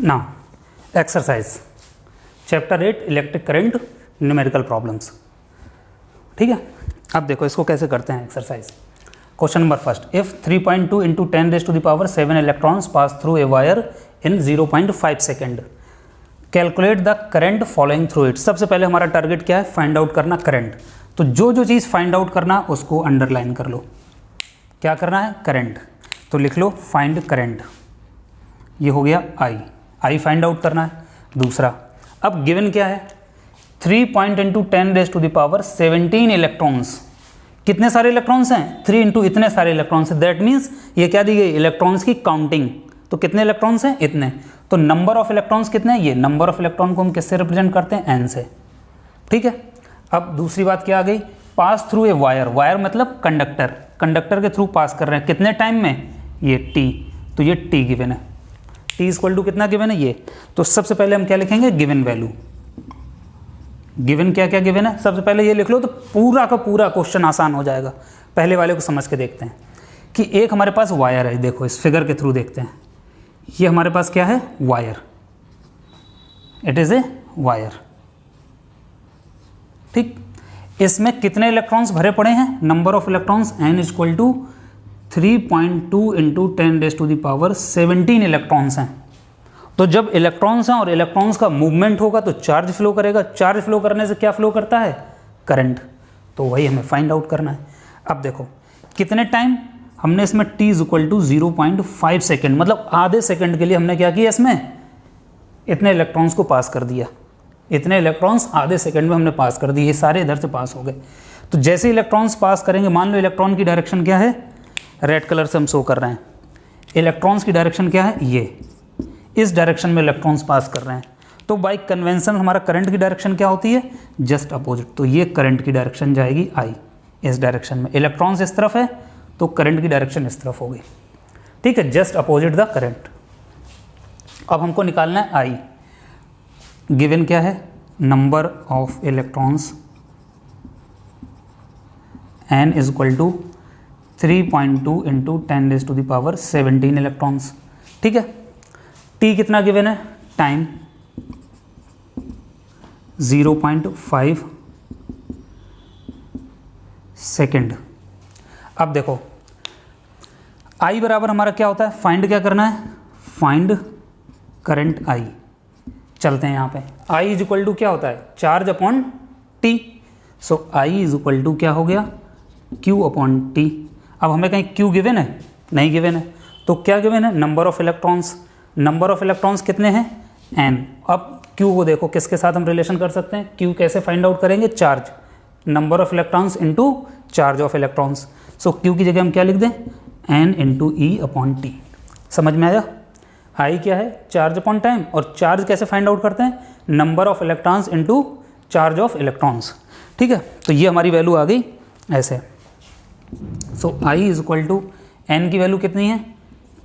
ना exercise chapter 8 electric current numerical problems. ठीक है, अब देखो इसको कैसे करते हैं exercise. Question number first, if 3.2 into 10⁻⁷ electrons pass through a wire in 0.5 second, calculate the current following through it. सबसे पहले हमारा टारगेट क्या है, फाइंड आउट करना करंट। तो जो जो चीज़ फाइंड आउट करना उसको अंडरलाइन कर लो। क्या करना है, करंट। तो लिख लो फाइंड करंट, ये हो गया आई फाइंड आउट करना है। दूसरा, अब गिवन क्या है, 3.10⁻17 इलेक्ट्रॉन्स। कितने सारे इलेक्ट्रॉन्स हैं, 3 इंटू इतने सारे इलेक्ट्रॉन्स हैं। दैट मीन्स ये क्या दी गई, इलेक्ट्रॉन्स की काउंटिंग। तो कितने इलेक्ट्रॉन्स हैं, इतने। तो नंबर ऑफ इलेक्ट्रॉन्स कितने हैं, ये। नंबर ऑफ इलेक्ट्रॉन को हम किससे रिप्रेजेंट करते हैं, एन से। ठीक है, अब दूसरी बात क्या आ गई, पास थ्रू ए वायर। वायर मतलब कंडक्टर, कंडक्टर के थ्रू पास कर रहे हैं। कितने टाइम में, ये टी। तो ये टी गिवन है, टी इक्वल टू कितना गिवन है, ये। तो सबसे पहले हम क्या लिखेंगे, गिवन वैल्यू। गिवन क्या क्या गिवन है, सबसे पहले ये लिख लो, तो पूरा का पूरा क्वेश्चन आसान हो जाएगा। पहले वाले को समझ के देखते हैं कि एक हमारे पास वायर है। देखो इस फिगर के थ्रू देखते हैं, ये हमारे पास क्या है, wire. It is a wire. ठीक, इसमें कितने इलेक्ट्रॉन्स भरे पड़े हैं, number of electrons n equal to 3.2 into 10⁻17 electrons हैं। तो जब इलेक्ट्रॉन्स हैं और इलेक्ट्रॉन्स का मूवमेंट होगा तो चार्ज फ्लो करेगा। चार्ज फ्लो करने से क्या फ्लो करता है, करंट। तो वही हमें फाइंड आउट करना है। अब देखो कितने टाइम, हमने इसमें t इक्वल टू 0.5 सेकेंड, मतलब आधे सेकेंड के लिए हमने क्या किया, इसमें इतने इलेक्ट्रॉन्स को पास कर दिया। इतने इलेक्ट्रॉन्स आधे सेकेंड में हमने पास कर दिए, ये सारे इधर से पास हो गए। तो जैसे इलेक्ट्रॉन्स पास करेंगे, मान लो इलेक्ट्रॉन की डायरेक्शन क्या है, रेड कलर से हम शो कर रहे हैं। इलेक्ट्रॉन्स की डायरेक्शन क्या है, ये। इस डायरेक्शन में इलेक्ट्रॉन्स पास कर रहे हैं। तो बाय कन्वेंशन हमारा करंट की डायरेक्शन क्या होती है, जस्ट अपोजिट। तो ये करंट की डायरेक्शन जाएगी आई, इस डायरेक्शन में। इलेक्ट्रॉन्स इस तरफ है तो करंट की डायरेक्शन इस तरफ होगी। ठीक है, जस्ट अपोजिट द करंट। अब हमको निकालना है आई। गिवन क्या है, number of electrons n is equal to 3.2 into 10⁻17 electrons. ठीक है, t कितना गिवन है, टाइम 0.5 सेकेंड। अब देखो I बराबर हमारा क्या होता है, फाइंड क्या करना है, फाइंड करंट I। चलते हैं यहाँ पे, I इज इक्वल टू क्या होता है, charge upon T। So I is equal to क्या हो गया, Q अपॉन T। अब हमें कहीं Q गिवन है, नहीं गिवन है। तो क्या गिवन है, number of electrons. Number of electrons कितने हैं, n। अब Q को देखो किसके साथ हम रिलेशन कर सकते हैं, Q कैसे फाइंड आउट करेंगे, charge. Number of electrons into charge of electrons. So Q की जगह हम क्या लिख दें, n into E upon T. समझ में आया। I क्या है, चार्ज अपॉन टाइम। और चार्ज कैसे फाइंड आउट करते हैं, number of electrons into charge of electrons. ठीक है, तो ये हमारी वैल्यू आ गई ऐसे। So I is equal to n की वैल्यू कितनी है,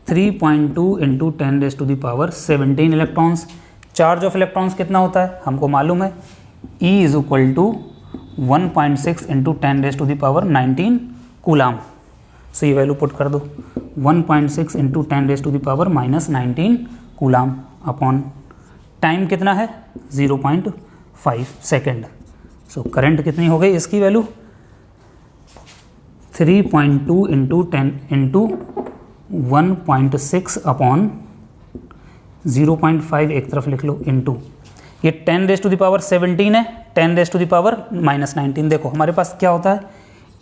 3.2 into 10⁻17 electrons. Charge of electrons कितना होता है, हमको मालूम है, E is equal to 1.6 into 10⁻19 coulomb. So ये वैल्यू पुट कर दो, 1.6 इंटू 10⁻19 कूलाम अपॉन टाइम कितना है, 0.5 सेकेंड। सो करंट कितनी हो गई, इसकी वैल्यू 3.2 इंटू 10 इंटू 1.6 अपॉन 0.5 एक तरफ लिख लो, इंटू ये 10⁻17 है, 10⁻⁻19। देखो हमारे पास क्या होता है,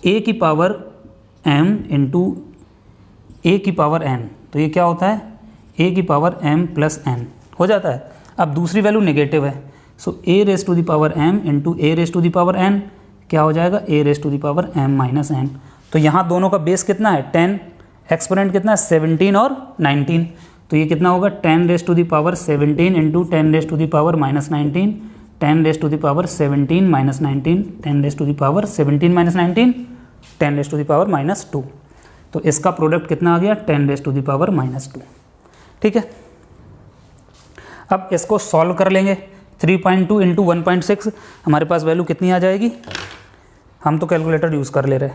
a की पावर m इंटू a की पावर n। तो ये क्या होता है, a की पावर m प्लस n हो जाता है। अब दूसरी वैल्यू नेगेटिव है, सो a⁻m इंटू a⁻n क्या हो जाएगा, a⁻m-n। तो यहाँ दोनों का बेस कितना है, 10, एक्सपोनेंट कितना है, 17 और 19। तो ये कितना होगा, 10⁻17 इंटू 10⁻19, 10⁻17 -19, 10⁻17 -2। तो इसका प्रोडक्ट कितना आ गया, 10⁻2। ठीक है, अब इसको सॉल्व कर लेंगे। 3.2 इंटू 1.6 हमारे पास वैल्यू कितनी आ जाएगी, हम तो कैलकुलेटर यूज़ कर ले रहे।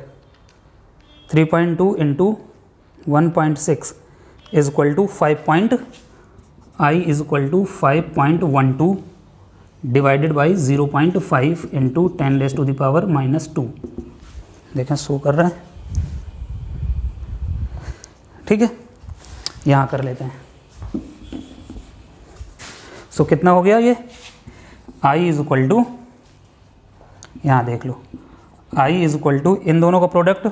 3.2 into 1.6 is equal to 5.5 I is equal to 5.12 divided by 0.5 into 10⁻⁻²। देखें शो कर रहा है, ठीक है। यहाँ कर लेते हैं। सो कितना हो गया ये, आई इज इक्वल टू, यहाँ देख लो, आई इज इक्वल टू इन दोनों का product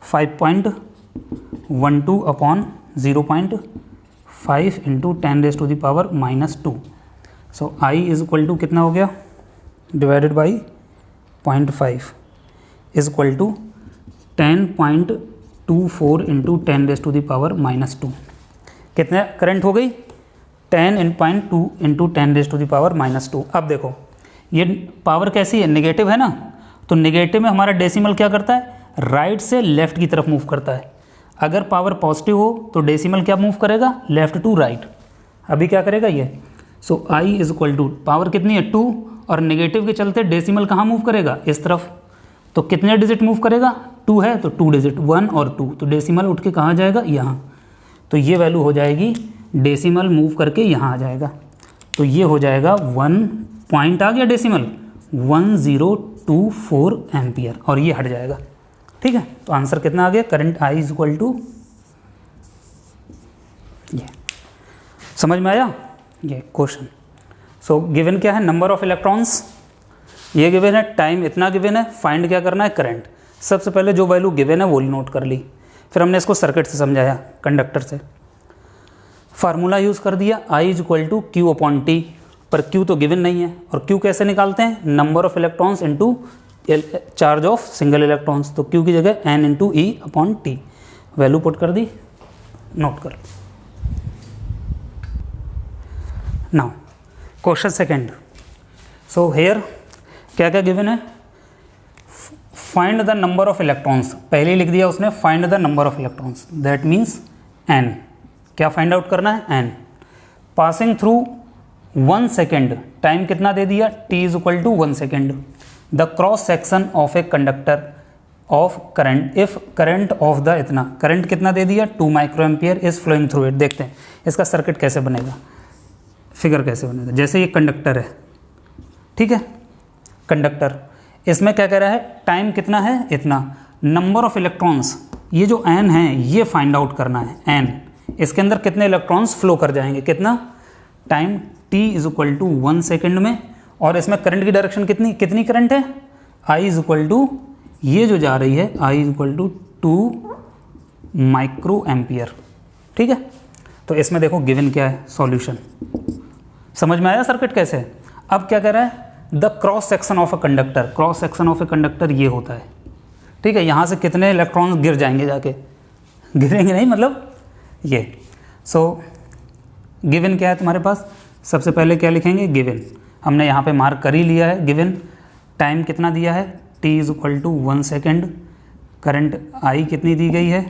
5.12 upon 0.5 into 10⁻⁻²। So I is equal to कितना हो गया, divided by 0.5 is equal to 10.24 into 10⁻⁻²। कितने करंट हो गई, 10.2 इंटू 10⁻⁻²। अब देखो ये पावर कैसी है, नेगेटिव है ना, तो नेगेटिव में हमारा डेसिमल क्या करता है, राइट से लेफ्ट की तरफ मूव करता है। अगर पावर पॉजिटिव हो तो डेसिमल क्या मूव करेगा, लेफ्ट टू राइट। अभी क्या करेगा ये, सो I is equal to power कितनी है 2, और नेगेटिव के चलते डेसिमल कहाँ मूव करेगा, इस तरफ। तो कितने डिजिट मूव करेगा, 2 है तो 2 डिजिट, 1 और 2, तो डेसिमल उठ के कहाँ जाएगा, यहाँ। तो ये वैल्यू हो जाएगी, डेसिमल मूव करके यहाँ आ जाएगा, तो ये हो जाएगा 1 पॉइंट आ गया डेसिमल 1024 एम्पियर, और ये हट जाएगा, ठीक है। तो आंसर कितना आ गया, current I is equal to, ये समझ में आया ये क्वेश्चन। सो गिवन क्या है, नंबर ऑफ इलेक्ट्रॉन्स ये गिवन है, टाइम इतना गिवन है, फाइंड क्या करना है, करंट। सबसे पहले जो वैल्यू गिवन है वो नोट कर ली, फिर हमने इसको सर्किट से समझाया, कंडक्टर से फार्मूला यूज़ कर दिया, I is equal to Q upon T, पर क्यू तो गिवन नहीं है, और क्यू कैसे निकालते हैं, number of electrons into charge of single electrons, तो क्यू की जगह N into E upon T, value put कर दी, नोट कर। Now question second. So here क्या क्या गिवन है, find the number of electrons, पहले ही लिख दिया उसने, find the number of electrons, that means N. क्या फाइंड आउट करना है, N. Passing through 1 second, time कितना दे दिया, t is equal to 1 second. The cross section of a conductor of current, if current of the इतना, current कितना दे दिया 2 micro ampere is flowing through it. देखते हैं इसका सर्किट कैसे बनेगा, फिगर कैसे बनेगा। जैसे ये कंडक्टर है, ठीक है, कंडक्टर, इसमें क्या कह रहा है, टाइम कितना है इतना, नंबर ऑफ इलेक्ट्रॉन्स, ये जो n है ये फाइंड आउट करना है, n, इसके अंदर कितने इलेक्ट्रॉन्स फ्लो कर जाएंगे, कितना, time t is equal to 1 second में, और इसमें करंट की डायरेक्शन कितनी, कितनी करंट है, I इज इक्वल टू, ये जो जा रही है I is equal to 2 micro ampere, ठीक है। तो इसमें देखो गिवन क्या है, सॉल्यूशन, समझ में आया सर्किट कैसे है। अब क्या कह रहा है, the cross section of a conductor, cross section of a conductor ये होता है, ठीक है। यहाँ से कितने इलेक्ट्रॉन्स गिर जाएंगे, जाके गिरेंगे नहीं, मतलब ये। सो गिवन क्या है तुम्हारे पास, सबसे पहले क्या लिखेंगे, गिवन, हमने यहाँ पे मार्क कर ही लिया है, गिवन टाइम कितना दिया है, t is equal to 1 second, current I कितनी दी गई है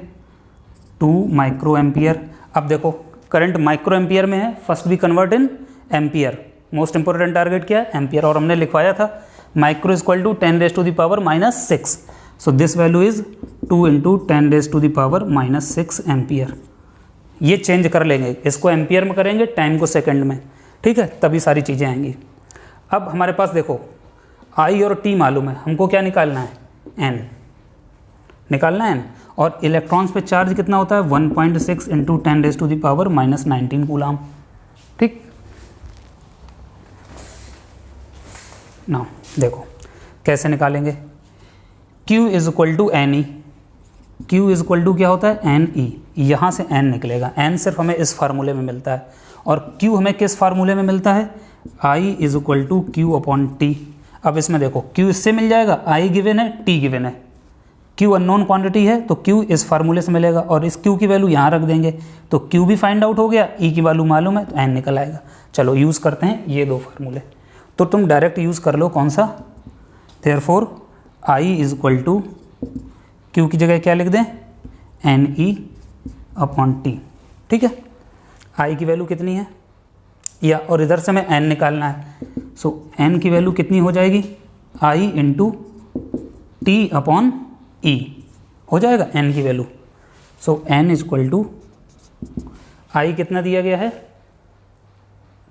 2 माइक्रो एम्पियर। अब देखो करंट माइक्रो एम्पियर में है, फर्स्ट भी convert in ampere, most important target क्या है, एम्पियर, और हमने लिखवाया था micro is equal to 10⁻⁻⁶, so this value is 2 into 10⁻⁻⁶ ampere. ये चेंज कर लेंगे, इसको एम्पियर में करेंगे, टाइम को सेकंड में, ठीक है, तभी सारी चीज़ें आएंगी। अब हमारे पास देखो I और T मालूम है, हमको क्या निकालना है, N निकालना है, N, और इलेक्ट्रॉन्स पे चार्ज कितना होता है 1.6 इंटू 10⁻⁻⁻19 कूलाम, ठीक। ना देखो कैसे निकालेंगे, Q is equal to N E, Q is equal to क्या होता है एन ई, यहाँ से n निकलेगा, n सिर्फ हमें इस फार्मूले में मिलता है, और Q हमें किस फार्मूले में मिलता है, I is equal to Q upon T. अब इसमें देखो Q इससे मिल जाएगा, I गिवन है, T गिवन है, Q अननोन क्वांटिटी है तो Q इस फार्मूले से मिलेगा, और इस Q की वैल्यू यहाँ रख देंगे तो Q भी फाइंड आउट हो गया, E की वैल्यू मालूम है तो n निकल आएगा। चलो यूज़ करते हैं ये दो फार्मूले, तो तुम डायरेक्ट यूज़ कर लो कौन सा, therefore I is equal to Q की जगह क्या लिख दें, एन ई अपॉन टी, ठीक है। I की वैल्यू कितनी है, या और इधर से हमें n निकालना है, सो n की वैल्यू कितनी हो जाएगी, I into T upon E हो जाएगा n की वैल्यू। So n is equal to I कितना दिया गया है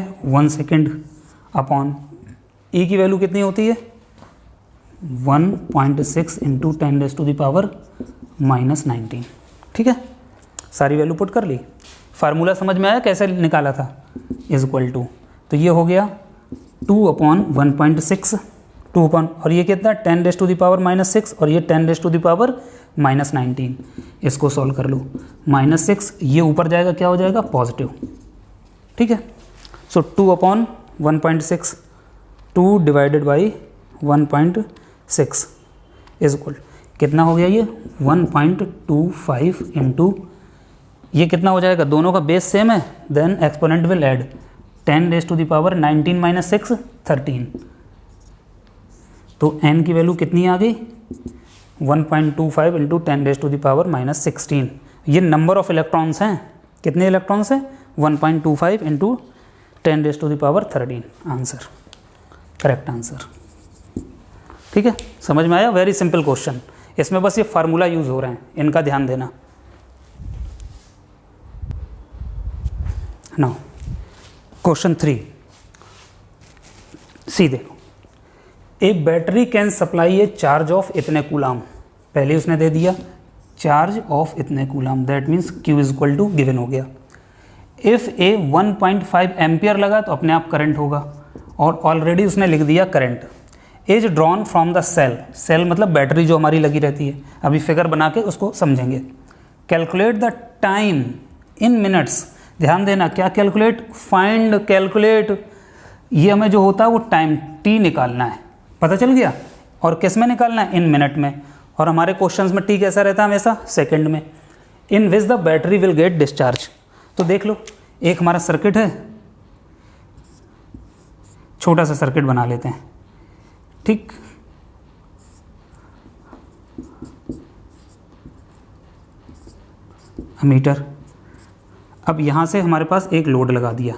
है 1 सेकेंड अपॉन ई की वैल्यू कितनी होती है 1.6 इंटू 10⁻⁻⁻19। ठीक है, सारी वैल्यू पुट कर ली। फार्मूला समझ में आया कैसे निकाला था, इज इक्वल टू, तो ये हो गया 2/1.6 2 अपॉन, और ये कितना 10⁻⁻6 और ये 10⁻⁻19। इसको सॉल्व कर लो, -6 ये ऊपर जाएगा क्या हो जाएगा पॉजिटिव। ठीक है, सो 2/1.6 2 डिवाइडेड बाई 1.6 इज इक्वल कितना हो गया ये 1.25 इंटू, ये कितना हो जाएगा, दोनों का बेस सेम है, देन एक्सपोनेंट विल ऐड 10⁻19 - 6 13, तो n की वैल्यू कितनी आ गई 1.25 इंटू 10⁻⁻16। ये नंबर ऑफ इलेक्ट्रॉन्स हैं, कितने इलेक्ट्रॉन्स हैं 1.25 इंटू 10⁻13, आंसर, करेक्ट आंसर। ठीक है, समझ में आया, वेरी सिंपल क्वेश्चन, इसमें बस ये फार्मूला यूज हो रहे हैं, इनका ध्यान देना। नाउ क्वेश्चन 3 सी देखो, a battery can supply a charge of इतने कूलाम, पहले उसने दे दिया चार्ज ऑफ इतने कूलाम, that means Q is equal to given हो गया। इफ ए 1.5 एम्पियर लगा तो अपने आप करंट होगा, और ऑलरेडी उसने लिख दिया current is drawn from the cell, cell मतलब बैटरी जो हमारी लगी रहती है, अभी फिगर बना के उसको समझेंगे। Calculate the time in minutes, ध्यान देना क्या कैलकुलेट, फाइंड कैलकुलेट, ये हमें जो होता है वो टाइम टी निकालना है, पता चल गया, और किस में निकालना है इन मिनट में, और हमारे क्वेश्चंस में टी कैसा रहता है हमेशा सेकंड में। In which the battery will get discharge, तो देख लो एक हमारा सर्किट है, छोटा सा सर्किट बना लेते हैं। ठीक, मीटर, अब यहाँ से हमारे पास एक लोड लगा दिया।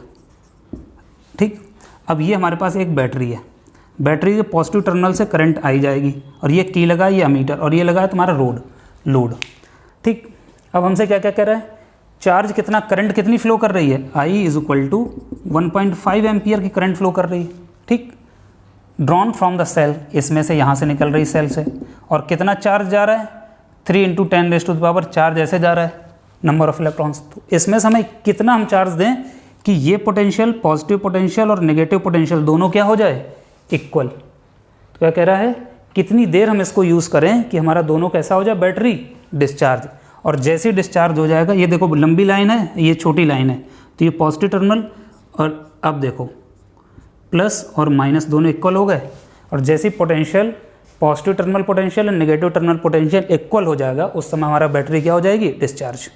ठीक, अब ये हमारे पास एक बैटरी है, बैटरी के पॉजिटिव टर्मिनल से करंट आई जाएगी, और ये की लगा ये अमीटर, और ये लगा है तुम्हारा लोड। ठीक, अब हमसे क्या क्या कह रहा है, चार्ज कितना, करंट कितनी फ्लो कर रही है, आई इज इक्वल टू 1.5 एम्पियर की करंट फ्लो कर रही है। ठीक, ड्रॉन फ्रॉम द सेल, इसमें से यहाँ से निकल रही सेल से, और कितना चार्ज जा रहा है 3 इंटू 10⁻⁻, चार्ज ऐसे जा रहा है नंबर ऑफ इलेक्ट्रॉन्स, तो इसमें से हमें कितना हम चार्ज दें कि ये पोटेंशियल, पॉजिटिव पोटेंशियल और नेगेटिव पोटेंशियल दोनों क्या हो जाए इक्वल। तो क्या कह रहा है, कितनी देर हम इसको यूज़ करें कि हमारा दोनों कैसा हो जाए, बैटरी डिस्चार्ज, और जैसे ही डिस्चार्ज हो जाएगा, ये देखो लंबी लाइन है, ये छोटी लाइन है, तो ये पॉजिटिव टर्मिनल, और अब देखो प्लस और माइनस दोनों इक्वल हो गए, और जैसे ही पोटेंशियल, पॉजिटिव टर्मिनल पोटेंशियल और नेगेटिव टर्मिनल पोटेंशियल इक्वल हो जाएगा, उस समय हमारा बैटरी क्या हो जाएगी डिस्चार्ज।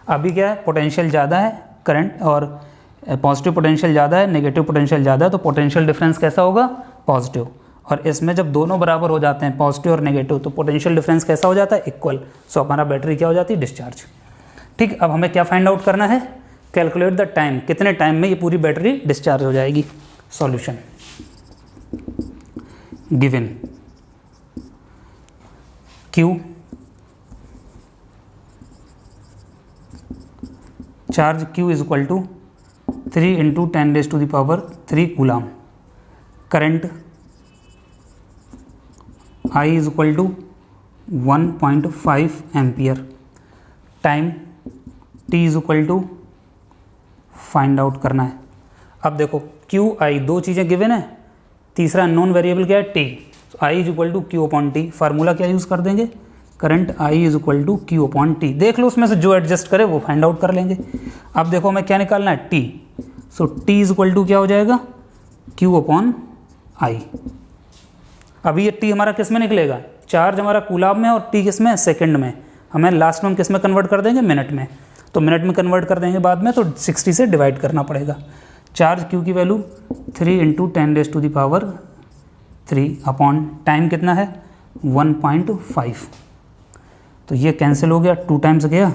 अभी क्या है, पोटेंशियल ज़्यादा है करंट, और पॉजिटिव पोटेंशियल ज़्यादा है, नेगेटिव पोटेंशियल ज़्यादा है, तो पोटेंशियल डिफरेंस कैसा होगा पॉजिटिव, और इसमें जब दोनों बराबर हो जाते हैं पॉजिटिव और नेगेटिव, तो पोटेंशियल डिफरेंस कैसा हो जाता है इक्वल, सो हमारा बैटरी क्या हो जाती है डिस्चार्ज। ठीक, अब हमें क्या फाइंड आउट करना है, कैलकुलेट द टाइम, कितने टाइम में ये पूरी बैटरी डिस्चार्ज हो जाएगी। Solution given Q charge Q is equal to 3 into 10⁻³ coulomb, current I is equal to 1.5 ampere, time T is equal to find out करना है। अब देखो Q I दो चीज़ें गिवन है, तीसरा नॉन वेरिएबल क्या है T, I is equal to Q upon T, formula क्या यूज़ कर देंगे, current I is equal to Q upon T, देख लो उसमें से जो एडजस्ट करे वो फाइंड आउट कर लेंगे। अब देखो हमें क्या निकालना है T, so T is equal to क्या हो जाएगा Q अपॉन I। अभी ये T हमारा किस में निकलेगा, चार्ज हमारा कूलाम में, और T किस में सेकंड में, हमें लास्ट में हम किस में कन्वर्ट कर देंगे मिनट में, तो मिनट में कन्वर्ट कर देंगे बाद में, तो 60 से डिवाइड करना पड़ेगा। चार्ज Q की वैल्यू 3 इंटू 10⁻³ अपॉन टाइम कितना है 1.5, तो ये कैंसिल हो गया, 2 टाइम्स गया,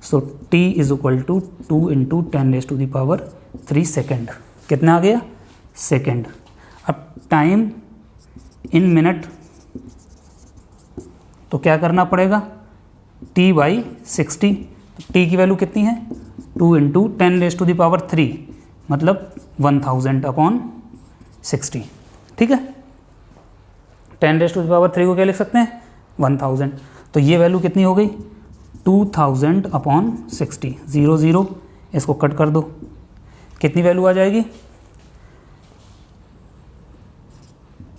so T is equal to 2 into 10⁻³ second, कितना आ गया सेकेंड। अब टाइम इन मिनट, तो क्या करना पड़ेगा T/60, T की वैल्यू कितनी है 2 × 10⁻³ मतलब 1000/60, ठीक है। 10⁻³ को क्या लिख सकते हैं 1000, तो ये वैल्यू कितनी हो गई 2000/60, 0 0 इसको कट कर दो, कितनी वैल्यू आ जाएगी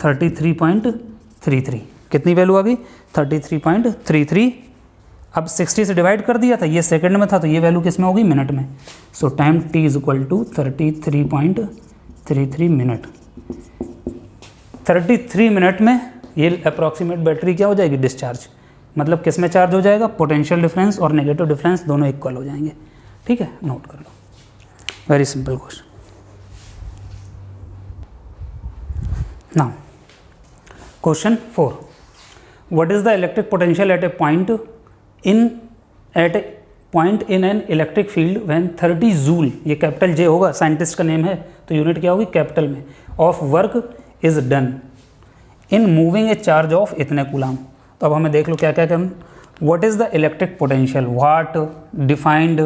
33.33, कितनी वैल्यू आ गई 33.33। अब 60 से डिवाइड कर दिया था, ये सेकंड में था तो ये वैल्यू किस में होगी मिनट में। सो टाइम t = 33.33 मिनट। 33 मिनट में ये अप्रॉक्सीमेट बैटरी क्या हो जाएगी डिस्चार्ज, मतलब किस में चार्ज हो जाएगा, पोटेंशियल डिफरेंस और नेगेटिव डिफरेंस दोनों इक्वल हो जाएंगे, ठीक है। नोट कर लो, very simple question. Now question 4, what is the electric potential at a point in an electric field when 30 joule, ये कैपिटल J होगा, साइंटिस्ट का नेम है तो यूनिट क्या होगी कैपिटल में, of work is done in moving a charge of इतने coulomb. तो अब हमें देख लो क्या क्या करना, what is the electric potential, what, defined,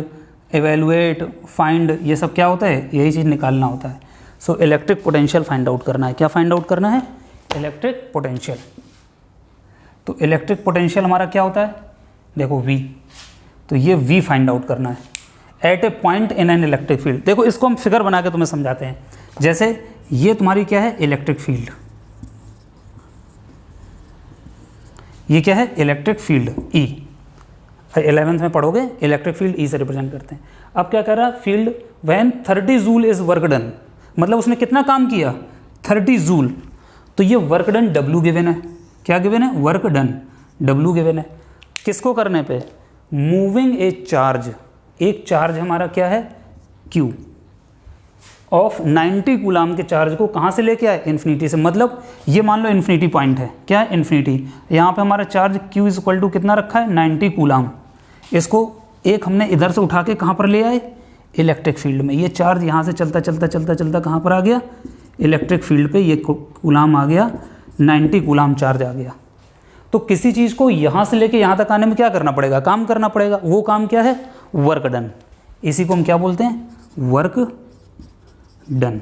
evaluate, find, ये सब क्या होता है, यही चीज़ निकालना होता है। So electric potential find out करना है, क्या फाइंड आउट करना है इलेक्ट्रिक पोटेंशियल। तो इलेक्ट्रिक पोटेंशियल हमारा क्या होता है, देखो V, तो ये V फाइंड आउट करना है at a point in an electric field. देखो इसको हम फिगर बना के तुम्हें समझाते हैं, जैसे ये तुम्हारी क्या है इलेक्ट्रिक फील्ड, ये क्या है इलेक्ट्रिक फील्ड E, 11th में पढ़ोगे इलेक्ट्रिक फील्ड E से रिप्रेजेंट करते हैं। अब क्या कर रहा है field when 30 joule is work done, मतलब उसने कितना काम किया 30 जूल, तो ये वर्क डन W गिवन है, क्या गिवन है वर्क डन W गिवन है, किसको करने पे मूविंग ए चार्ज, एक चार्ज हमारा क्या है Q ऑफ 90 कूलाम के चार्ज को कहाँ से लेके आए इन्फिनिटी से, मतलब ये मान लो इन्फिनिटी पॉइंट है, क्या है इन्फिनिटी, यहाँ पे हमारा चार्ज Q = कितना रखा है 90 कूलाम, इसको एक हमने इधर से उठा के कहाँ पर ले आए इलेक्ट्रिक फील्ड में, ये चार्ज यहाँ से चलता चलता चलता चलता कहाँ पर आ गया इलेक्ट्रिक फील्ड पे, ये कूलाम आ गया 90 कूलाम चार्ज आ गया। तो किसी चीज़ को यहाँ से लेके यहाँ तक आने में क्या करना पड़ेगा, काम करना पड़ेगा, वो काम क्या है वर्क डन, इसी को हम क्या बोलते हैं वर्क डन।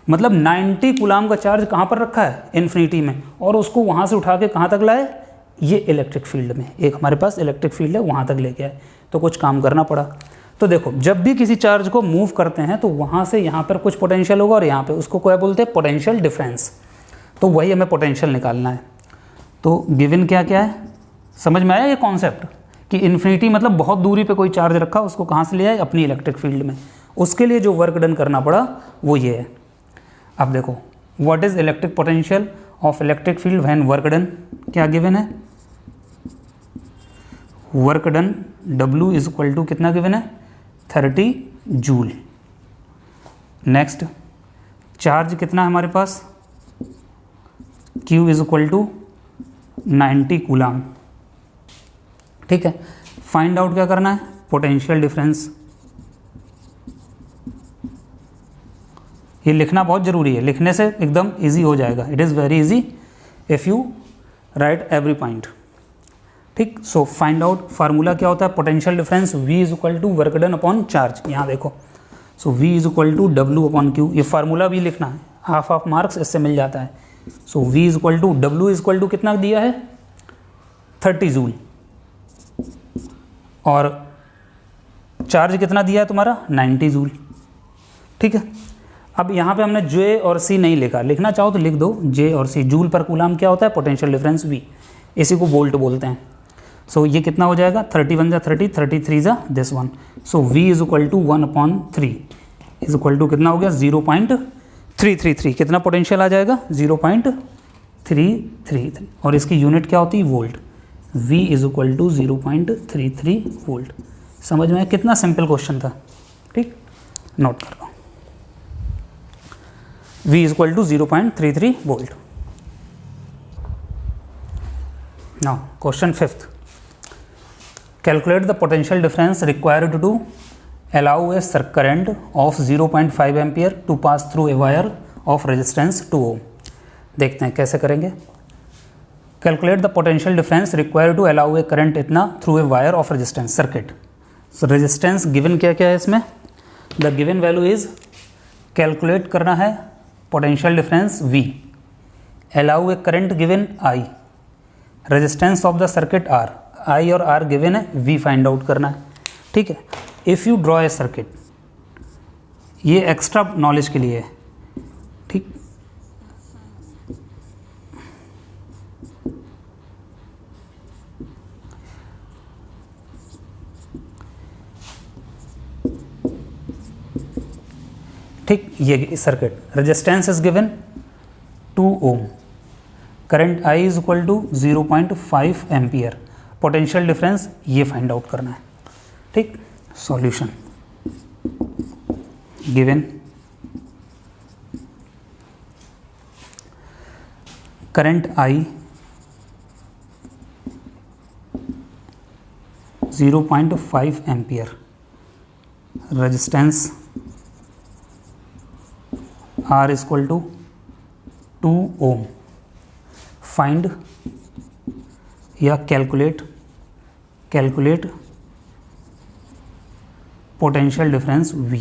मतलब 90 कूलाम का चार्ज कहाँ पर रखा है इन्फिनिटी में, और उसको वहाँ से उठा के कहाँ तक लाए ये इलेक्ट्रिक फील्ड में, एक हमारे पास इलेक्ट्रिक फील्ड है वहाँ तक लेके आए, तो कुछ काम करना पड़ा। तो देखो जब भी किसी चार्ज को मूव करते हैं तो वहाँ से यहाँ पर कुछ पोटेंशियल होगा और यहाँ पे उसको क्या बोलते हैं पोटेंशियल डिफरेंस, तो वही हमें पोटेंशियल निकालना है। तो गिवन क्या क्या है, समझ में आया ये कॉन्सेप्ट कि इन्फिनिटी मतलब बहुत दूरी पे कोई चार्ज रखा, उसको कहाँ से ले आए अपनी इलेक्ट्रिक फील्ड में, उसके लिए जो वर्क डन करना पड़ा वो ये है। अब देखो what is electric potential of electric field when work done, क्या गिवन है वर्क डन W = कितना गिवन है 30 जूल। नेक्स्ट चार्ज कितना है हमारे पास Q = 90 कूलाम, ठीक है। फाइंड आउट क्या करना है पोटेंशियल डिफरेंस, ये लिखना बहुत ज़रूरी है, लिखने से एकदम इजी हो जाएगा, it is very easy if you right every point, ठीक। सो फाइंड आउट फार्मूला क्या होता है potential difference V = work done upon charge, यहाँ देखो सो V = W/Q, ये फार्मूला भी लिखना है, हाफ मार्क्स इससे मिल जाता है। सो V = W कितना दिया है 30 जूल, और चार्ज कितना दिया है तुम्हारा 90 जूल, ठीक है। अब यहाँ पे हमने J और C नहीं लिखा, लिखना चाहो तो लिख दो J और C, जूल पर कूलाम क्या होता है पोटेंशियल डिफरेंस V, इसी को वोल्ट बोलते हैं। सो ये कितना हो जाएगा 31 × 30, 33 × this one, सो V = 1/3 = कितना हो गया 0.333, कितना पोटेंशियल आ जाएगा 0.333, और इसकी यूनिट क्या होती है वोल्ट, V = 0.33 वोल्ट। समझ में कितना सिंपल क्वेश्चन था, ठीक, नोट कर लो V = 0.33 volt. Now question 5th, calculate the potential difference required to allow a current of 0.5 ampere to pass through a wire of resistance 2 ohm. देखते हैं कैसे करेंगे। Calculate the potential difference required to allow a current इतना through a wire of resistance circuit. So resistance given क्या क्या है इसमें, the given value is, calculate करना है potential difference V, allow a current given I, resistance of the circuit R, I और R given है, V find out करना है। ठीक है, if you draw a circuit, ये एक्स्ट्रा नॉलेज के लिए है। ठीक, ठीक, ये circuit resistance is given 2 ohm, current I is equal to 0.5 ampere, potential difference ये फाइंड आउट करना है। ठीक, solution given current I 0.5 ampere, resistance R is equal to 2 Om, find या calculate potential difference V।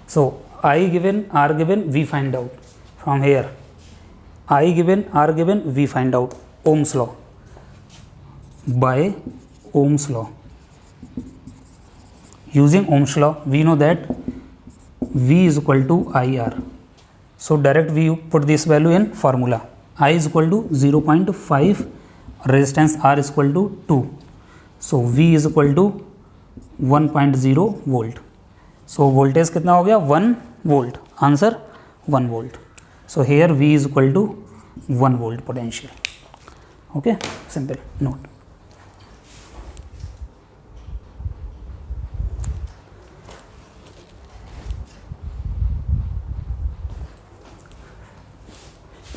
So I given, R given, V find out. From here I given, R given, V find out. Ohm's law, by Ohm's law, using Ohm's law we know that V is equal to IR. So direct we put this value in formula, I is equal to 0.5, resistance R is equal to 2, so V is equal to 1.0 volt. So voltage कितना हो गया, 1 volt, answer 1 volt. So here V is equal to 1 volt potential. Okay, simple note.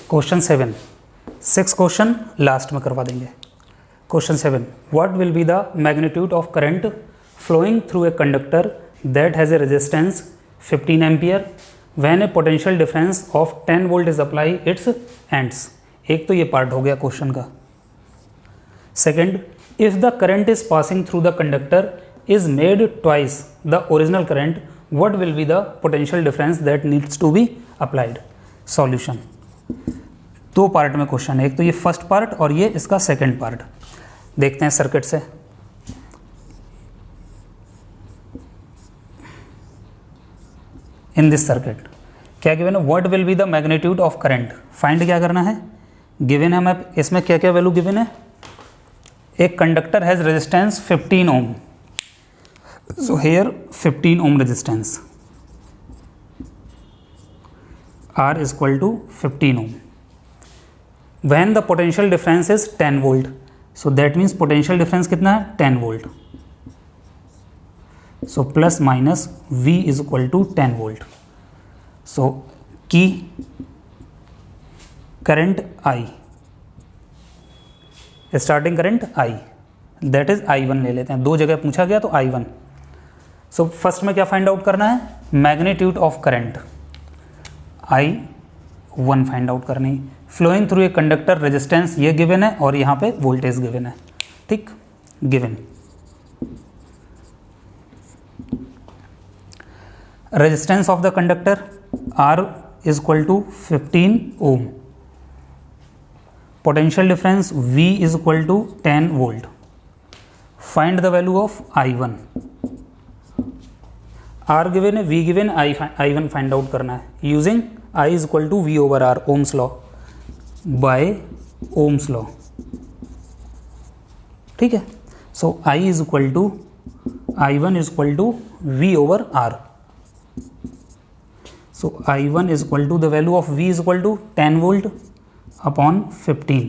Question 7, 6 question last में करवा देंगे। Question 7, what will be the magnitude of current flowing through a conductor that has a resistance 15 ampere when a potential difference of 10 volt is apply its ends. एक तो ये part हो गया question का। Second, if the current is passing through the conductor is made twice the original current, what will be the potential difference that needs to be applied. Solution, दो part में question है, एक तो ये first part और ये इसका second part. देखते हैं सर्किट से। इन दिस सर्किट क्या गिवन है, what will be the magnitude of current, find क्या करना है, गिवन है हमें इसमें क्या क्या वैल्यू गिवन है। एक conductor has resistance 15 ohm, so here 15 ohm resistance, R is equal to 15 ohm. When the potential difference is 10 volt, so that means potential difference कितना है, 10 volt. So plus minus V is equal to 10 volt. So key current I, starting current I, that is I1 ले लेते हैं, दो जगह पूछा गया तो I1. So फर्स्ट में क्या फाइंड आउट करना है, magnitude of current I1 find out करनी, flowing through a conductor resistance ये गिवन है और यहाँ पे वोल्टेज गिवन है। ठीक, given resistance of the conductor R is equal to 15 ohm, potential difference V is equal to 10 volt, find the value of I1। R given है, V given, I1 find out करना है using I is equal to V over R, ohm's law, bye ohms law. ठीक है, so I is equal to I1 is equal to V over R। So I1 is equal to the value of V is equal to 10 volt upon 15.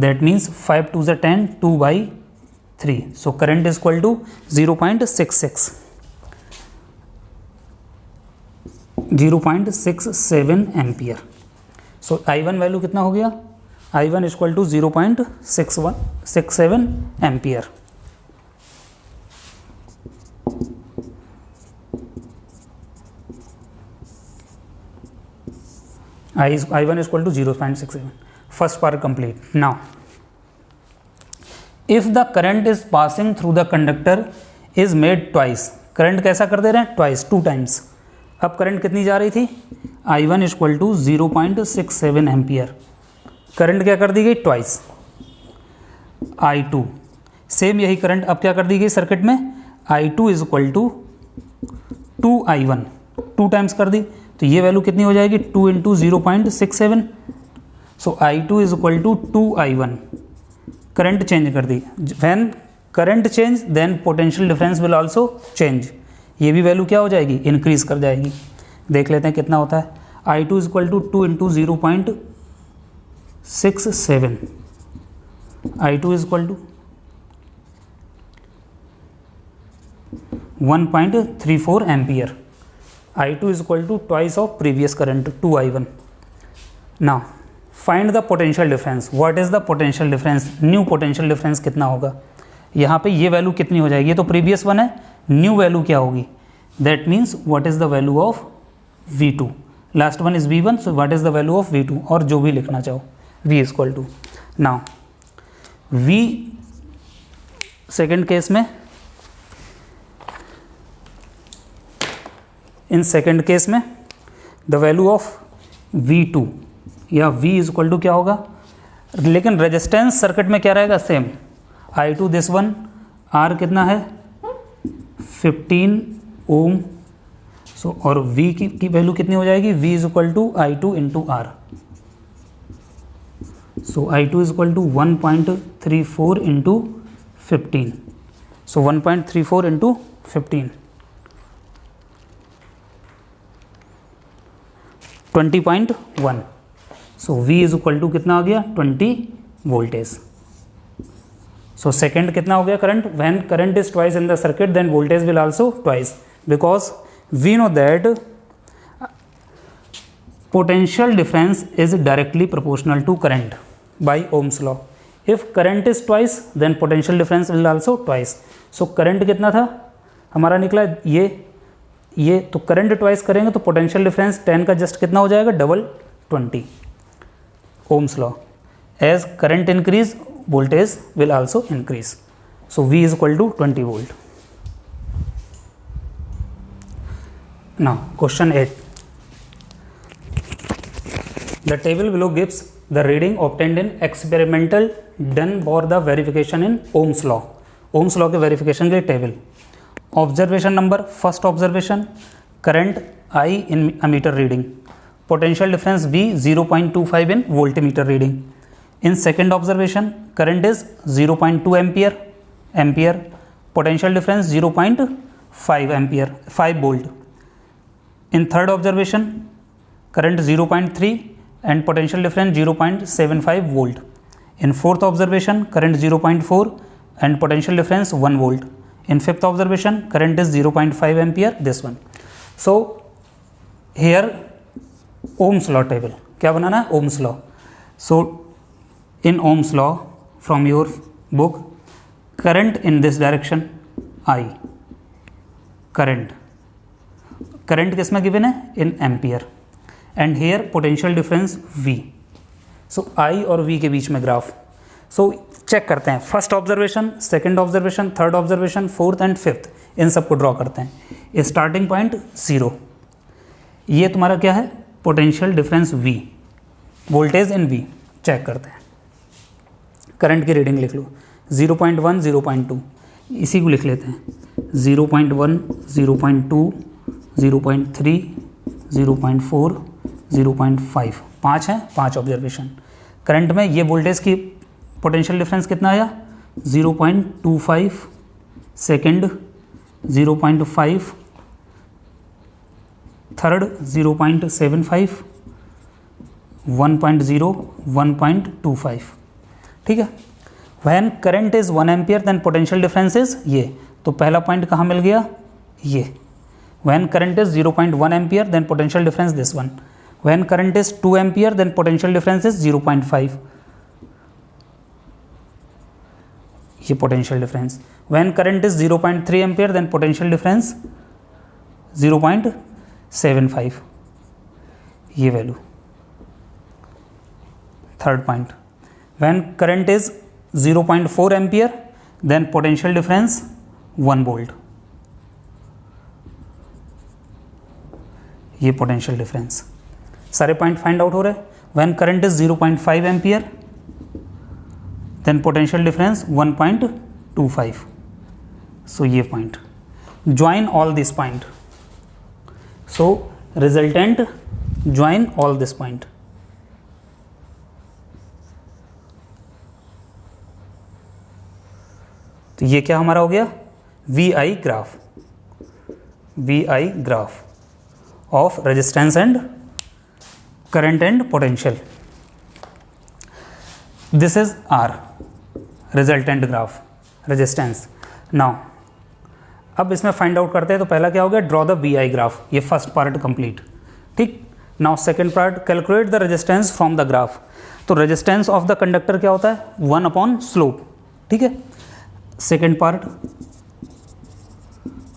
That means 5 to the 10, 2 by 3. So current is equal to 0.66. 0.67 ampere. So I1 value कितना हो गया, I1 is equal to 0.67 ampere. I1 is equal to 0.67. First part complete. Now if the current is passing through the conductor is made twice. Current कैसा कर दे रहे हैं? Twice, 2 times. अब current कितनी जा रही थी? I1 equal to 0.67 ampere. Current क्या कर दी गई? ट्वाइस. I2 सेम यही करंट अब क्या कर दी गई सर्किट में? I2 is equal to 2I1, 2 times कर दी. तो ये वैल्यू कितनी हो जाएगी? 2 into 0.67. So I2 is equal to 2I1. Current change कर दी. When current change then potential difference will also change. ये भी वैल्यू क्या हो जाएगी? इंक्रीज कर जाएगी. देख लेते हैं कितना होता है. I2 is equal to 2 into 0.67. I2 is equal to 1.34 ampere. I2 is equal to twice of previous current 2I1. Now find the potential difference. What is the potential difference? New potential difference कितना होगा? यहाँ पे ये value कितनी हो जाएगी? ये तो प्रीवियस वन है, न्यू वैल्यू क्या होगी? That means what is the value of V2? Last one is V1, so what is the value of V2? और जो भी लिखना चाहो V is equal to. Now V second case में, इन second case में the value of V2 या V is equal to क्या होगा? लेकिन रेजिस्टेंस सर्किट में क्या रहेगा? Same. I2 this one, R कितना है? 15 ओम. सो और V की वैल्यू कितनी हो जाएगी? V is equal to I2 into R. So I2 is equal to 1.34 into 15. So 1.34 into 15 20.1. So V is equal to कितना आ गया? 20 वोल्टेज. सो सेकेंड कितना हो गया current? When current is twice in the circuit then voltage will also twice, because we know that potential difference is directly proportional to current by ohms law. If current is twice then potential difference will also twice. So current कितना था हमारा? निकला ये तो current twice करेंगे तो potential difference 10 का just कितना हो जाएगा? Double 20. Ohm's law. As current increase voltage will also increase. So V is equal to 20 volt. Now question 8. The table below gives the reading obtained in experimental done for the verification in Ohm's law. Ohm's law के verification के table. Observation number, first observation, current I in ammeter reading, potential difference V 0.25 in voltmeter reading. In second observation current is 0.2 ampere, potential difference 0.5 ampere, 5 volt. In third observation current 0.3 and potential difference 0.75 volt. In fourth observation current 0.4 and potential difference 1 volt. In fifth observation current is 0.5 ampere, this one. So here Ohm's law table क्या बनाना है? Ohm's law. So in Ohm's law from your book, current in this direction I, current किसमें given है? In ampere. And here potential difference V. So I और V के बीच में graph. सो check करते हैं. First observation, second observation, third observation, fourth and fifth, इन सबको draw करते हैं. Starting point 0. ये तुम्हारा क्या है? Potential difference V, voltage in V. Check करते हैं. करंट की रीडिंग लिख लो. 0.1, 0.2, इसी को लिख लेते हैं. 0.1, 0.2, 0.3, 0.4, 0.5, 5 हैं, 5 ऑब्जर्वेशन. करंट में ये वोल्टेज की पोटेंशियल डिफरेंस कितना आया? 0.25, सेकेंड 0.5, थर्ड 0.75, 1.0, 1.25. ठीक है. When current is 1 ampere then potential difference is ये. तो पहला पॉइंट कहाँ मिल गया? ये. When current is 0.1 ampere then potential difference this one. When current is 2 ampere then potential difference is 0.5. ये potential difference. When current is 0.3 ampere then potential difference 0.75. ये value. Third point, when current is 0.4 ampere then potential difference 1 volt, ये potential difference. सारे point find out हो रहे हैं। When current is 0.5 ampere then potential difference 1.25, so ये point, join all this point, so resultant join all this point. तो ये क्या हमारा हो गया, V I graph of resistance and current and potential. This is our resultant graph resistance. Now अब इसमें find out करते हैं। तो पहला क्या हो गया, draw the V I graph, ये फर्स्ट पार्ट कंप्लीट। ठीक, now second part, calculate the resistance from the graph. तो रेजिस्टेंस ऑफ द कंडक्टर क्या होता है, 1 स्लोप। ठीक है, second part,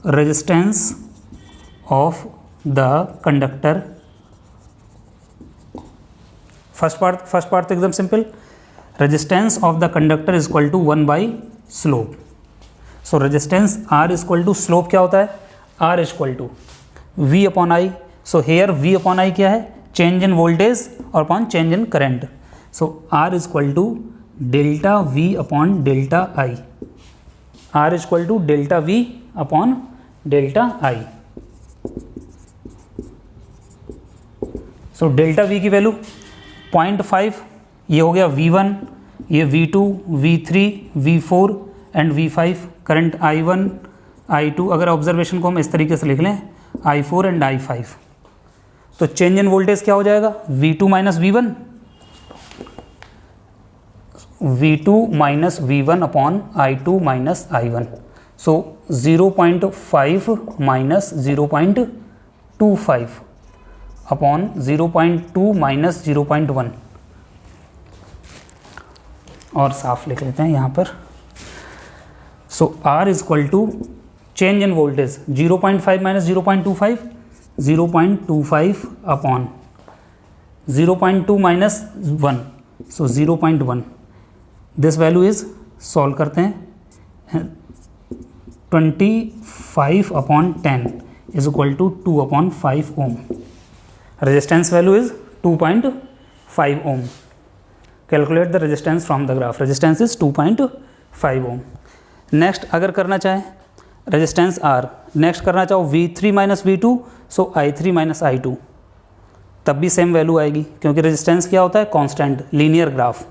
resistance of the conductor. First part तो एकदम simple, resistance of the conductor is equal to 1 slope. So resistance R is equal to slope क्या होता है, R is equal to we upon I. So here V upon I क्या है, change in voltage और upon change in current. So R is equal to delta V upon delta I, R is equal to delta V upon delta I. So delta V की value 0.5, ये हो गया V1, ये V2, V3, V4 and V5। Current I1, I2, अगर observation को हम इस तरीके से लिख लें I4 एंड I5, तो चेंज इन वोल्टेज क्या हो जाएगा, V2 minus V1, V2 minus V1 upon I2 minus I1। So 0.5 minus 0.25 upon 0.2 minus 0.1, और साफ लिख लेते हैं यहाँ पर। So R is equal to change in voltage 0.5 minus 0.25, 0.25 upon 0.2 minus 1, so 0.1। This value is, solve करते हैं, 25 upon 10 is equal to 2 upon 5 ohm. Resistance value is 2.5 ohm. Calculate the resistance from the graph, resistance is 2.5 ohm. Next अगर करना चाहें resistance R, next करना चाहो V3 minus V2, सो I3 minus I2, तब भी same value आएगी क्योंकि resistance क्या होता है, constant, linear graph.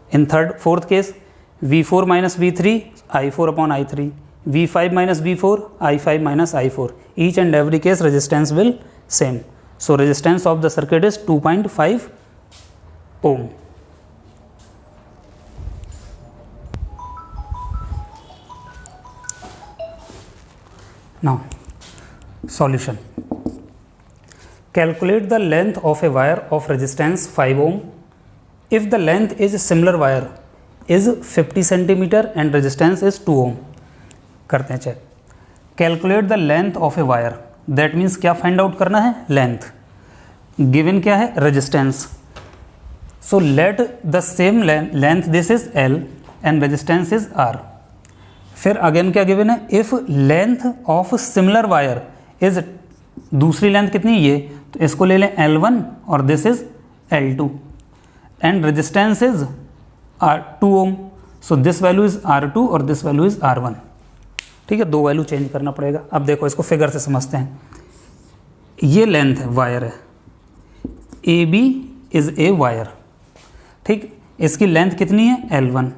In fourth case V4 minus V3, I4 upon I3, V5 minus V4, I5 minus I4, each and every case resistance will same. So resistance of the circuit is 2.5 ohm. Now solution, calculate the length of a wire of resistance 5 ohm if the length is similar wire is 50 centimeter and resistance is 2 ohm। करते हैं check. Calculate the length of a wire, that means क्या find out करना है, length. Given क्या है, resistance. So let the same length, this is L and resistance is R। फिर again क्या given है, if length of similar wire is, दूसरी length कितनी ये, तो इसको ले लें L1 और this is L2 and resistance is 2 ohm. So this value is R2 और दिस वैल्यू इज R1। ठीक है, दो वैल्यू चेंज करना पड़ेगा। अब देखो इसको फिगर से समझते हैं। ये लेंथ है, वायर है, AB इज ए वायर। ठीक, इसकी लेंथ कितनी है, L1,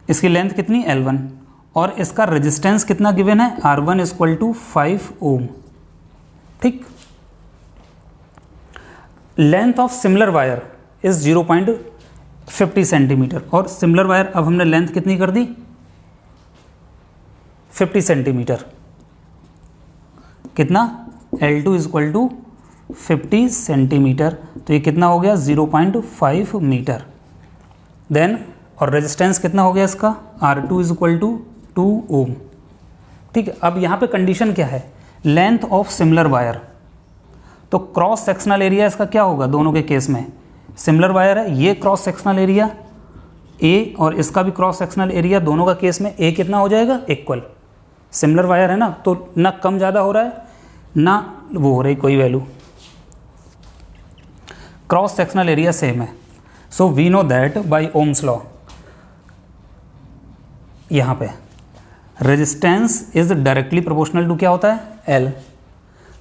इसकी लेंथ कितनी, L1, और इसका रेजिस्टेंस कितना गिवन है, R1 इज इक्वल टू 5 ओम। ठीक, length of similar wire is 0.50 centimetre, और सिमिलर वायर अब हमने लेंथ कितनी कर दी, 50 सेंटीमीटर। कितना, L2 is equal to 50 centimetre, तो ये कितना हो गया, 0.5 मीटर। देन और रेजिस्टेंस कितना हो गया इसका, R2 इज इक्वल टू 2 ओम। ठीक है, अब यहाँ पे कंडीशन क्या है, लेंथ ऑफ सिमिलर वायर, तो क्रॉस सेक्शनल एरिया इसका क्या होगा दोनों के केस में, सिमिलर वायर है, ये क्रॉस सेक्शनल एरिया ए और इसका भी क्रॉस सेक्शनल एरिया, दोनों का केस में ए कितना हो जाएगा, इक्वल। सिमिलर वायर है ना, तो ना कम ज़्यादा हो रहा है ना वो हो रही कोई value, cross sectional area same है। So we know that by ohms law, यहाँ पे resistance is directly proportional to क्या होता है, L.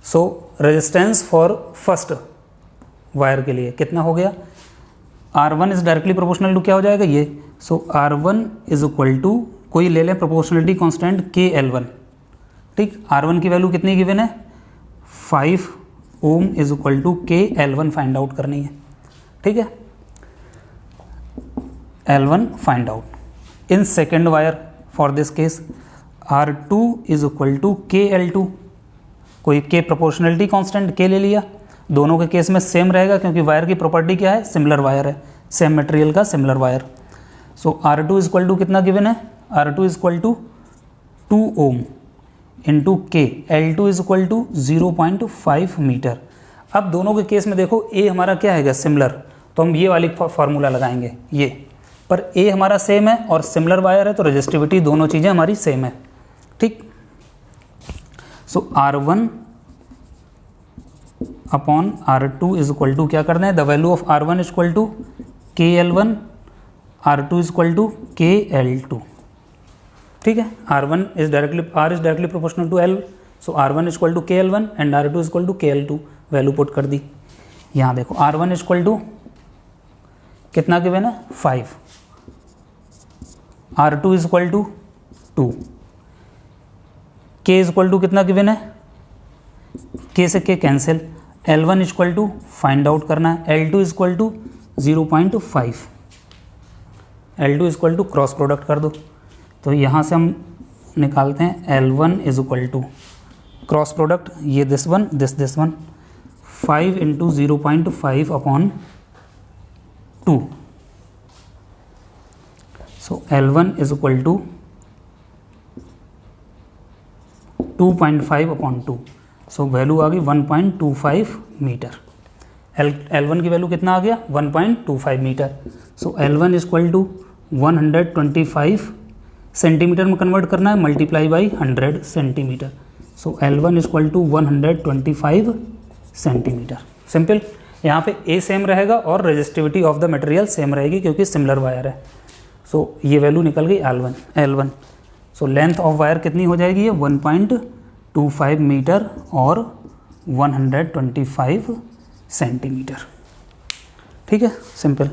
So resistance for first wire के लिए कितना हो गया, R1 is directly proportional to क्या हो जाएगा ये, सो R1 इज इक्वल टू, कोई ले लें प्रोपोर्शनलिटी कांस्टेंट KL1, ठीक। R1 की वैल्यू कितनी गिवन है, 5 ohm is equal to KL1 find out करनी है, ठीक है। L1 find out in second wire for this case, R2 is equal to KL2, कोई K प्रोपोर्शनलिटी कांस्टेंट K ले लिया, दोनों के केस में सेम रहेगा क्योंकि वायर की प्रॉपर्टी क्या है, सिमिलर वायर है, सेम मटेरियल का similar wire. So R2 is equal to कितना गिवन है, R2 is equal to 2 ohm into K, L2 is equal to 0.5 metre. अब दोनों के केस में देखो A हमारा क्या है, सिमिलर, तो हम ये वाली फार्मूला लगाएंगे ये, पर A हमारा सेम है और सिमिलर वायर है तो रेजिस्टिविटी दोनों चीज़ें हमारी सेम है, ठीक। So R1 upon R2 is equal to क्या करना है, the value of R1 is equal to KL1, R2 is equal to KL2, ठीक है। R1 is directly, R is directly proportional to L, so R1 is equal to KL1 and R2 is equal to KL2, value put कर दी। यहाँ देखो R1 is equal to कितना given है, 5, R2 is equal to 2, K is equal to कितना given है, K से K cancel, L1 is equal to find out करना है, L2 is equal to 0.5, L2 is equal to cross product कर दो, तो यहाँ से हम निकालते हैं L1 is equal to cross product, ये this one 5 into 0.5 upon 2, so L1 is equal to 2.5 upon 2, so value आ गई 1.25 मीटर। L1 की वैल्यू कितना आ गया, 1.25 metre. So L1 is equal to 125 centimetre में कन्वर्ट करना है, multiply by 100 centimetre, so L1 is equal to 125 centimetre. Simple, यहाँ पे A सेम रहेगा और resistivity of the material same रहेगी क्योंकि सिमिलर वायर है। सो ये वैल्यू निकल गई L1। So length of wire कितनी हो जाएगी, ये 1.25 मीटर और 125 सेंटीमीटर, ठीक है, simple.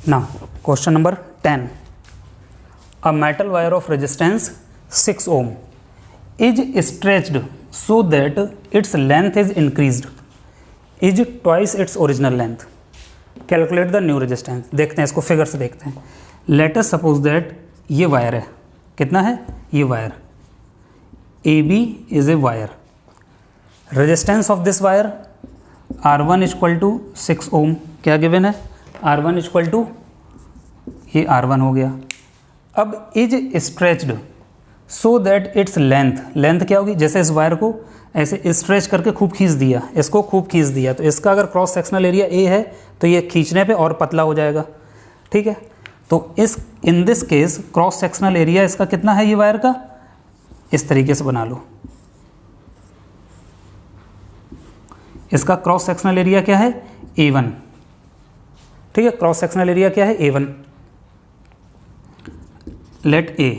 Now question number 10, a metal wire of resistance 6 ohm is stretched so that its length is increased is twice its original length. Calculate the new resistance. देखते हैं इसको फिगर से देखते हैं। Let us suppose that ये wire है, कितना है ये wire, AB is a wire. Resistance of this wire R1 is equal to 6 ohm, क्या गिवन है, R1 is equal to, ये R1 हो गया। अब is stretched so that its length क्या होगी, जैसे इस वायर को ऐसे स्ट्रेच करके खूब खींच दिया, इसको खूब खींच दिया, तो इसका अगर क्रॉस सेक्शनल एरिया A है तो ये खींचने पे और पतला हो जाएगा, ठीक है। तो in this case cross sectional area इसका कितना है, ये वायर का, इस तरीके से बना लो, इसका क्रॉस सेक्शनल एरिया क्या है A1, ठीक है, क्रॉस सेक्शनल एरिया क्या है A1, लेट A।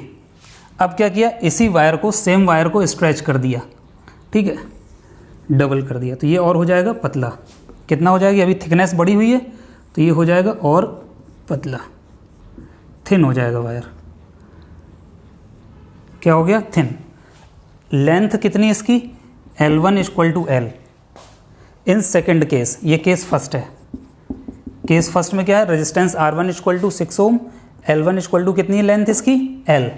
अब क्या किया, इसी वायर को, सेम वायर को स्ट्रेच कर दिया, ठीक है, डबल कर दिया, तो ये और हो जाएगा पतला, कितना हो जाएगी, अभी थिकनेस बढ़ी हुई है तो ये हो जाएगा और पतला, थिन हो जाएगा वायर, क्या हो गया, थिन। लेंथ कितनी इसकी, L1 is equal to L। In second case, ये केस फर्स्ट है, केस फर्स्ट में क्या है, resistance R1 is equal to 6 ohm, L1 is equal to कितनी है लेंथ इसकी L,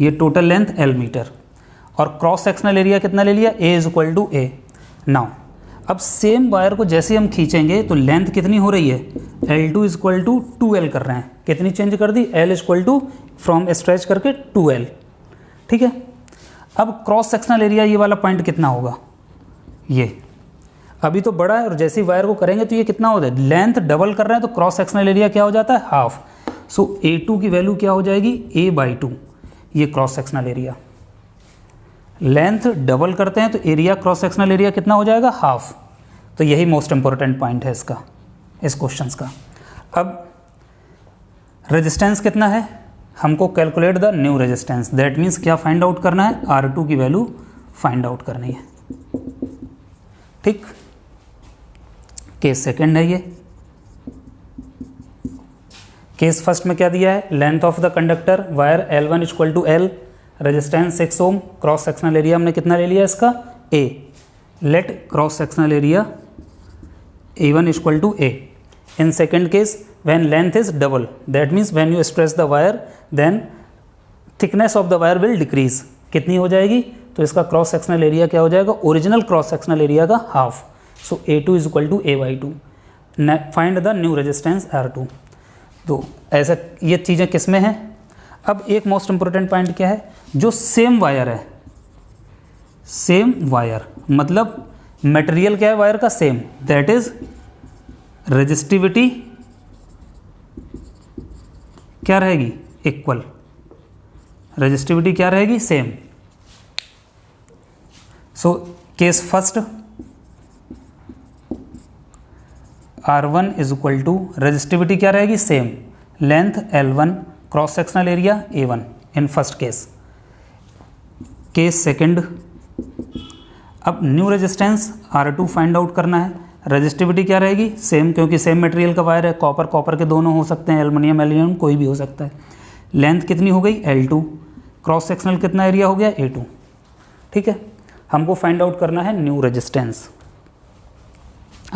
ये टोटल लेंथ L मीटर, और क्रॉस सेक्शनल एरिया कितना ले लिया, A is equal to A। Now अब सेम वायर को जैसे हम खींचेंगे तो लेंथ कितनी हो रही है, L2 is equal to 2L कर रहे हैं, कितनी चेंज कर दी, L is equal to from stretch करके 2L, ठीक है। अब क्रॉस सेक्शनल एरिया ये वाला पॉइंट कितना होगा, ये अभी तो बड़ा है और जैसे ही वायर को करेंगे तो ये कितना हो जाए, लेंथ डबल कर रहे हैं तो क्रॉस सेक्शनल एरिया क्या हो जाता है, हाफ। सो A2 की वैल्यू क्या हो जाएगी, A/2, ये cross sectional area. Length double करते हैं तो एरिया, क्रॉस सेक्शनल एरिया कितना हो जाएगा, हाफ। तो यही मोस्ट इंपॉर्टेंट पॉइंट है इसका, इस क्वेश्चन का। अब रेजिस्टेंस कितना है, हमको calculate the new resistance, that means क्या फाइंड आउट करना है, R2 की वैल्यू फाइंड आउट करनी है। ठीक, केस सेकंड है ये। केस फर्स्ट में क्या दिया है, length of the conductor wire L1 equal to L, resistance 6 ohm, cross sectional area हमने कितना ले लिया इसका, A। Let cross sectional area A1 equal to A। In second case when length is double, that means when you stretch the wire then thickness of the wire will decrease। कितनी हो जाएगी, तो इसका क्रॉस सेक्शनल एरिया क्या हो जाएगा, original cross sectional area का half. So A2 is equal to A/2। Find the new resistance R2। तो ऐसा ये चीज़ें किस में हैं। अब एक मोस्ट इंपॉर्टेंट पॉइंट क्या है, जो सेम वायर है, सेम वायर मतलब मटेरियल क्या है वायर का, सेम, दैट इज रेजिस्टिविटी क्या रहेगी, इक्वल। रेजिस्टिविटी क्या रहेगी, same. So case first R1 is equal to, resistivity क्या रहेगी, same, length L1, cross sectional area A1 in first case. Case second, अब new resistance R2 find out करना है। Resistivity क्या रहेगी, सेम, क्योंकि सेम मटेरियल का वायर है, कॉपर कॉपर के दोनों हो सकते हैं, एल्युमिनियम एल्युमिनियम कोई भी हो सकता है। लेंथ कितनी हो गई, L2, क्रॉस सेक्शनल कितना एरिया हो गया, A2। ठीक है, हमको फाइंड आउट करना है new resistance,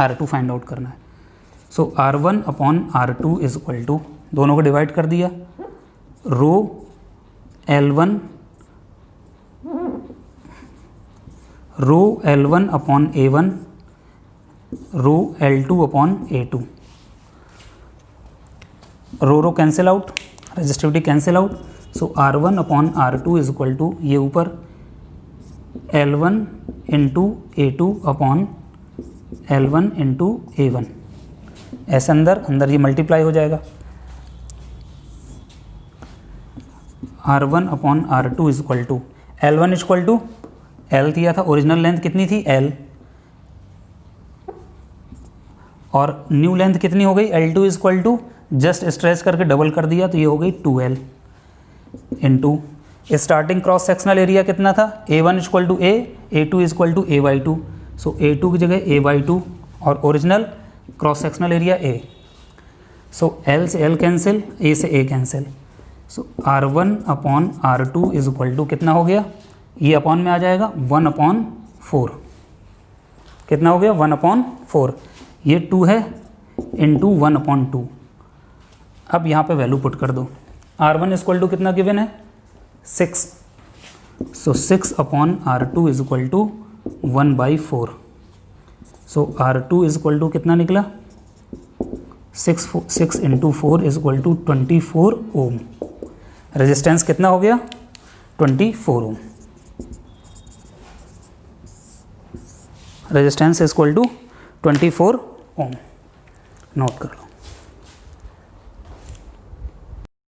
R2 find out करना है। So R1 upon R2 is equal to, दोनों को डिवाइड कर दिया, rho L1 upon A1, rho L2 upon A2। Rho cancel out, resistivity cancel out. So R1 upon R2 is equal to, ये ऊपर L1 into A2 upon L1 into A1, ऐसे अंदर ये multiply हो जाएगा। R1 upon R2 is equal to, L1 equal to L दिया था, original length कितनी थी, L, और न्यू लेंथ कितनी हो गई, L2 is equal to, just stretch करके डबल कर दिया तो ये हो गई 2L into starting cross sectional area कितना था, A1 equal to A, A2 equal to A/2। So A2 की जगह A/2 और original cross sectional area A। So L से L कैंसिल, A से A cancel. So R1 upon R2 is equal to कितना हो गया, ये अपॉन में आ जाएगा 1/4। कितना हो गया, 1/4। ये 2 है इंटू 1/2। अब यहाँ पे वैल्यू पुट कर दो। R1 इक्वल टू कितना गिवन है, 6। So 6 upon R2 is equal to 1/4। So R2 is equal to कितना निकला, 6 into 4 is equal to 24 ohm. Resistance कितना हो गया, 24 ohm. Resistance is equal to 24 ohm, note कर लो।